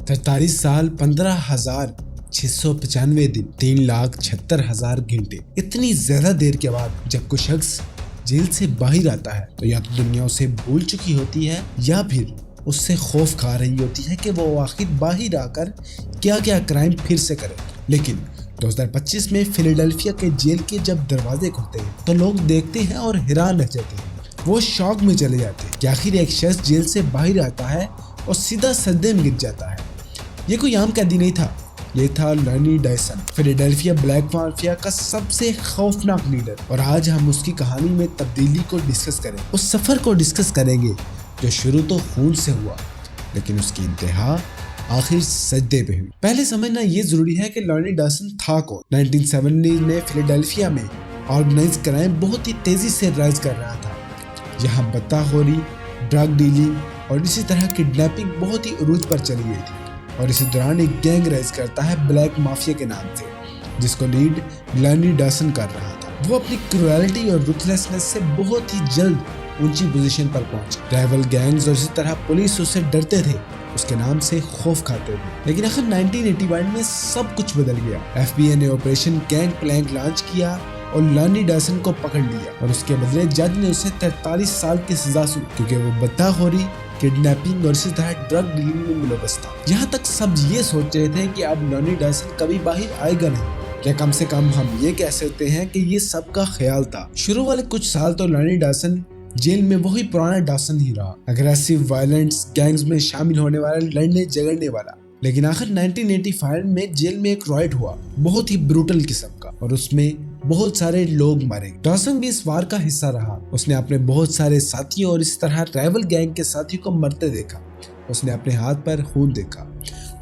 43 साल 15,695 दिन 3,76,000 घंटे। इतनी ज्यादा देर के बाद जब कोई शख्स जेल से बाहर आता है तो या तो दुनिया उसे भूल चुकी होती है या फिर उससे खौफ खा रही होती है कि वो आखिर बाहर आकर क्या क्या क्राइम फिर से करे। लेकिन 2025 में फिलाडेल्फिया के जेल के जब दरवाजे खुलते हैं तो लोग देखते हैं और हैरान रह जाते हैं। वो शॉक में चले जाते हैं कि आखिर एक शख्स जेल से बाहर आता है और सीधा सजदे में गिर जाता है। ये कोई आम कैदी नहीं था, ये था लॉनी डायसन, फिलाडेल्फिया ब्लैक माफिया का सबसे खौफनाक लीडर। और आज हम उसकी कहानी में तब्दीली को डिस्कस करें, उस सफर को डिस्कस करेंगे जो शुरू तो खून से हुआ लेकिन उसकी इंतहा आखिर सजदे पे हुई। पहले समझना ये जरूरी है कि लॉनी डायसन था कौन। 1970 में फिलाडेल्फिया में ऑर्गेनाइज क्राइम बहुत ही तेजी से राइज कर रहा था। यहाँ बत्ताखोरी, ड्रग डीलिंग और इसी तरह किडनैपिंग बहुत ही उरूज पर चली गई थी। और इसी दौरान एक गैंग राइज करता है ब्लैक माफिया के नाम से, जिसको लीड लॉनी डायसन कर रहा था। वो अपनी क्रूएलिटी और रुथलेसनेस से बहुत ही जल्द ऊंची पोजीशन पर पहुंचे। राइवल गैंग्स और इसी तरह पुलिस उससे डरते थे, उसके नाम से खौफ खाते थे। लेकिन आखिर 1981 में सब कुछ बदल गया। FBI ने ऑपरेशन गैंग प्लैंक लॉन्च किया और लॉनी डायसन को पकड़ लिया और उसके बदले जज ने उसे 43 साल की सजा सुनाई क्योंकि वो बत्ताखोरी, किडनैपिंग और इसी तरह ड्रग डीलिंग में मुलव्वस था। यहाँ तक सब ये सोच रहे थे कि अब लॉनी डायसन कभी बाहर आएगा नहीं, या कम से कम हम ये कह सकते हैं कि ये सबका ख्याल था। शुरू वाले कुछ साल तो लॉनी डायसन जेल में वही पुराना डायसन ही रहा, अग्रेसिव, वायलेंस, गैंग्स में शामिल होने वाला, लड़ने झगड़ने वाला। लेकिन आखिर 1985 में जेल में एक राइट हुआ, बहुत ही ब्रूटल किस्म का, और उसमें बहुत सारे लोग मरे। डायसन भी इस वार का हिस्सा रहा। उसने अपने बहुत सारे साथियों और इस तरह राइवल गैंग के साथियों को मरते देखा। उसने अपने हाथ पर खून देखा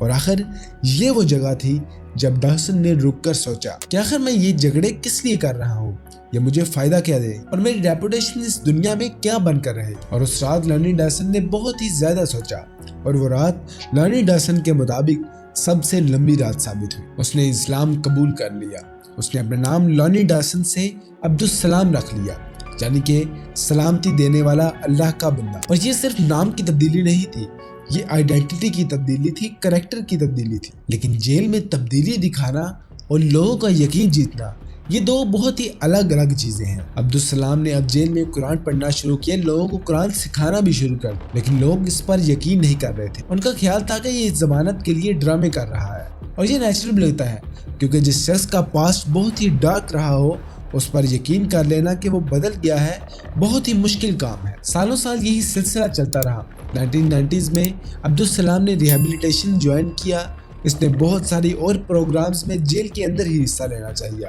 और आखिर ये वो जगह थी जब डायसन ने रुककर सोचा कि आखिर मैं ये झगड़े किस लिए कर रहा हूँ, ये मुझे फायदा क्या दे और मेरी रेपुटेशन इस दुनिया में क्या बनकर रहे। और उस रात लॉनी डायसन ने बहुत ही ज्यादा सोचा और वो रात लॉनी डायसन के मुताबिक सबसे लंबी रात साबित हुई। उसने इस्लाम कबूल कर लिया। उसने अपना नाम लॉनी डायसन से अब्दुल सलाम रख लिया, यानी कि सलामती देने वाला अल्लाह का बंदा। और ये सिर्फ नाम की तब्दीली नहीं थी, ये आइडेंटिटी की तब्दीली थी, कैरेक्टर की तब्दीली थी। लेकिन जेल में तब्दीली दिखाना और लोगों का यकीन जीतना, ये दो बहुत ही अलग अलग चीजें हैं। अब्दुल सलाम ने अब जेल में कुरान पढ़ना शुरू किया, लोगों को कुरान सिखाना भी शुरू कर दिया, लेकिन लोग इस पर यकीन नहीं कर रहे थे। उनका ख्याल था कि ये जमानत के लिए ड्रामे कर रहा है, और ये नेचुरल भी लगता है क्योंकि जिस शख्स का पास्ट बहुत ही डार्क रहा हो उस पर यकीन कर लेना कि वो बदल गया है बहुत ही मुश्किल काम है। सालों साल यही सिलसिला चलता रहा। 1990s में अब्दुल सलाम ने रिहेबिलिटेशन ज्वाइन किया। इसने बहुत सारी और प्रोग्राम्स में जेल के अंदर ही हिस्सा लेना चाहिए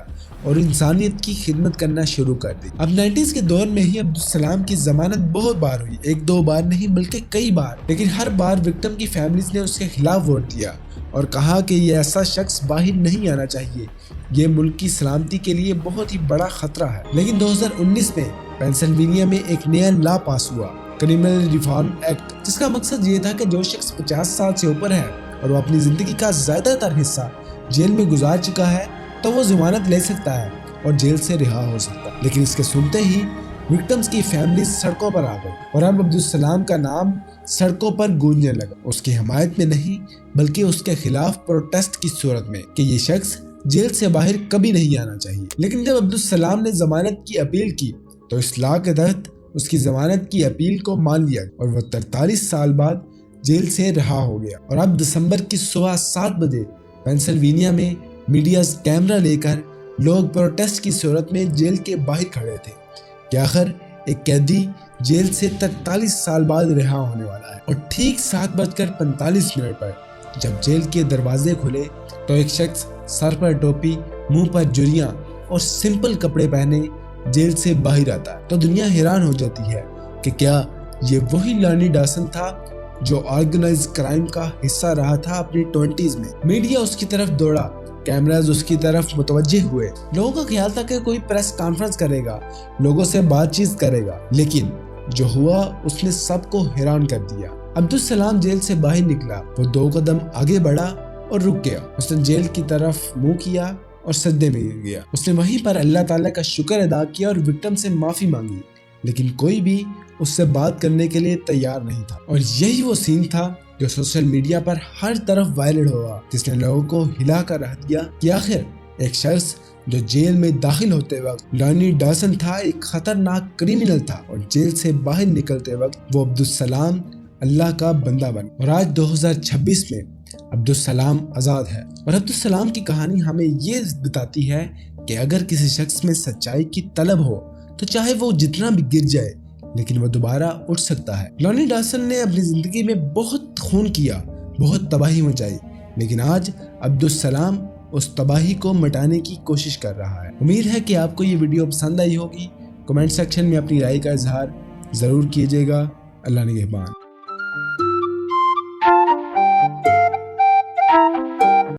और इंसानियत की खिदमत करना शुरू कर दी। अब 90s के दौर में ही अब्दुल सलाम की जमानत बहुत बार हुई, एक दो बार नहीं बल्कि कई बार। लेकिन हर बार विक्टिम की फैमिलीज ने उसके खिलाफ वोट दिया और कहा कि ये ऐसा शख्स बाहर नहीं आना चाहिए, ये मुल्क की सलामती के लिए बहुत ही बड़ा खतरा है। लेकिन 2019 में पेंसिल्वेनिया में एक नया लॉ पास हुआ, क्रिमिनल रिफॉर्म एक्ट, जिसका मकसद ये था कि जो शख्स 50 साल से ऊपर है और वो अपनी जिंदगी का ज्यादातर हिस्सा जेल में गुजार चुका है तो वो जमानत ले सकता है और जेल से रिहा हो सकता है। लेकिन इसके सुनते ही विक्टिम्स की फैमिली सड़कों पर आ गई और अब अब्दुल सलाम का नाम सड़कों पर गूंजने लगा, उसकी हिमायत में नहीं बल्कि उसके खिलाफ प्रोटेस्ट की सूरत में कि ये शख्स जेल से बाहर कभी नहीं आना चाहिए। लेकिन जब अब्दुल सलाम ने जमानत की अपील की तो इस लॉ के तहत उसकी जमानत की अपील को मान लिया और वह 43 साल बाद जेल से रहा हो गया। और अब दिसंबर की सुबह 7 बजे पेंसिल्वेनिया में मीडिया कैमरा लेकर लोग प्रोटेस्ट की सूरत में जेल के बाहर खड़े थे कि आखिर एक कैदी जेल से 43 साल बाद रिहा होने वाला है। और ठीक 7:45 पर जब जेल के दरवाजे खुले तो एक शख्स सर पर टोपी, मुंह पर जुरियां और सिंपल कपड़े पहने जेल से बाहर आता है तो दुनिया हैरान हो जाती है कि क्या ये वही लॉनी डायसन था जो ऑर्गेनाइज क्राइम का हिस्सा रहा था अपनी 20s में। मीडिया उसकी तरफ दौड़ा, कैमराज उसकी तरफ मुतवज्जे हुए। लोगों का ख्याल था कि कोई प्रेस कॉन्फ्रेंस करेगा, लोगों से बातचीत करेगा, लेकिन जो हुआ उसने सबको हैरान कर दिया। अब्दुल सलाम जेल से बाहर निकला, वो 2 कदम आगे बढ़ा और रुक गया। उसने जेल की तरफ मुंह किया और सजदे में गिर गया। उसने वहीं पर अल्लाह ताला का शुक्र अदा किया और विक्टिम से माफी मांगी, लेकिन कोई भी उससे बात करने के लिए तैयार नहीं था। और यही वो सीन था جو سوشل میڈیا پر ہر طرف وائرل ہوا، جس نے لوگوں کو ہلا کر رکھ دیا کہ آخر ایک شخص جو جیل میں داخل ہوتے وقت لانی ڈاسن تھا، ایک خطرناک کریمنل تھا، اور جیل سے باہر نکلتے وقت وہ عبدالسلام اللہ کا بندہ بن، اور آج 2026 میں عبدالسلام آزاد ہے۔ اور عبدالسلام کی کہانی ہمیں یہ بتاتی ہے کہ اگر کسی شخص میں سچائی کی طلب ہو تو چاہے وہ جتنا بھی گر جائے لیکن وہ دوبارہ اٹھ سکتا ہے۔ لانی ڈاسن نے اپنی زندگی میں بہت خون کیا، بہت تباہی مچائی، لیکن آج عبدالسلام اس تباہی کو مٹانے کی کوشش کر رہا ہے۔ امید ہے کہ آپ کو یہ ویڈیو پسند آئی ہوگی۔ کمنٹ سیکشن میں اپنی رائے کا اظہار ضرور کیجیے گا۔ اللہ نگہبان۔